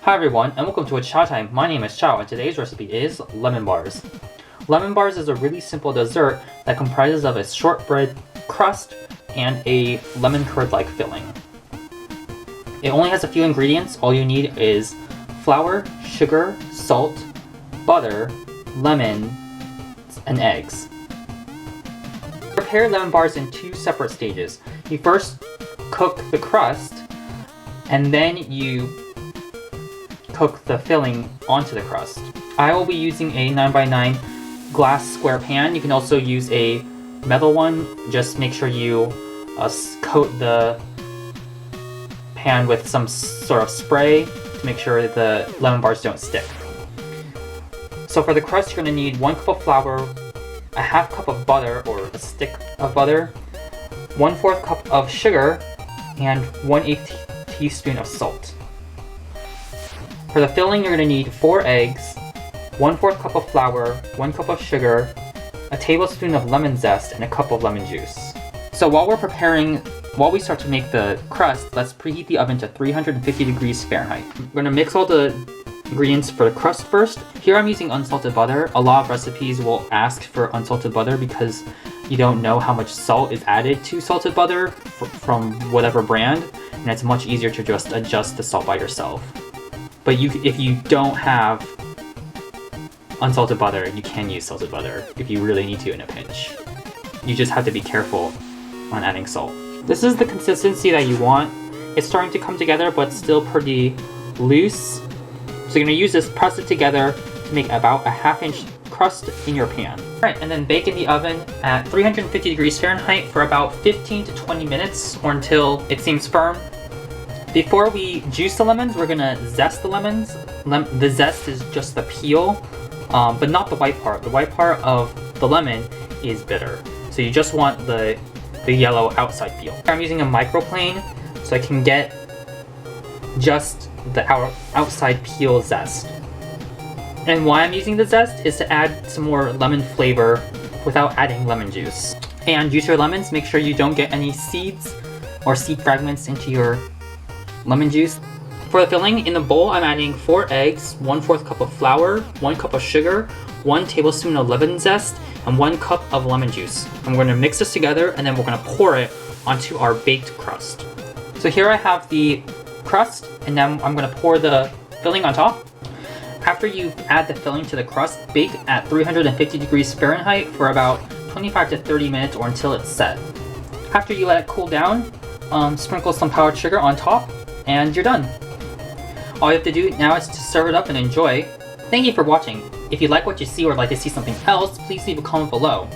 Hi everyone, and welcome to a Chow Time. My name is Chow, and today's recipe is lemon bars. Lemon bars is a really simple dessert that comprises of a shortbread crust and a lemon curd-like filling. It only has a few ingredients. All you need is flour, sugar, salt, butter, lemon, and eggs. Prepare lemon bars in two separate stages. You first cook the crust, and then you cook the filling onto the crust. I will be using a 9x9 glass square pan. You can also use a metal one. Just make sure you coat the pan with some sort of spray to make sure the lemon bars don't stick. So for the crust, you're going to need 1 cup of flour, a half cup of butter or a stick of butter, 1/4 cup of sugar, and 1/8 teaspoon of salt. For the filling, you're going to need 4 eggs, 1/4 cup of flour, 1 cup of sugar, a tablespoon of lemon zest, and a cup of lemon juice. So while we start to make the crust, let's preheat the oven to 350 degrees Fahrenheit. We're going to mix all the ingredients for the crust first. Here I'm using unsalted butter. A lot of recipes will ask for unsalted butter because you don't know how much salt is added to salted butter from whatever brand, and it's much easier to just adjust the salt by yourself. But if you don't have unsalted butter, you can use salted butter if you really need to in a pinch. You just have to be careful on adding salt. This is the consistency that you want. It's starting to come together, but still pretty loose. So you're going to use this, press it together to make about a 1/2 inch crust in your pan. Alright, and then bake in the oven at 350 degrees Fahrenheit for about 15 to 20 minutes or until it seems firm. Before we juice the lemons, we're going to zest the lemons. The zest is just the peel, but not the white part. The white part of the lemon is bitter. So you just want the yellow outside peel. I'm using a microplane so I can get just the outside peel zest. And why I'm using the zest is to add some more lemon flavor without adding lemon juice. And juice your lemons, make sure you don't get any seeds or seed fragments into your lemon juice. For the filling, in the bowl I'm adding 4 eggs, 1/4 cup of flour, 1 cup of sugar, 1 tablespoon of lemon zest, and 1 cup of lemon juice. I'm going to mix this together and then we're going to pour it onto our baked crust. So here I have the crust, and then I'm going to pour the filling on top. After you add the filling to the crust, bake at 350 degrees Fahrenheit for about 25 to 30 minutes or until it's set. After you let it cool down, sprinkle some powdered sugar on top, and you're done. All you have to do now is to serve it up and enjoy. Thank you for watching. If you like what you see or would like to see something else, please leave a comment below.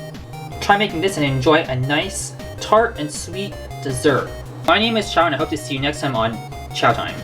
Try making this and enjoy a nice, tart and sweet dessert. My name is Chow, and I hope to see you next time on Chow Time.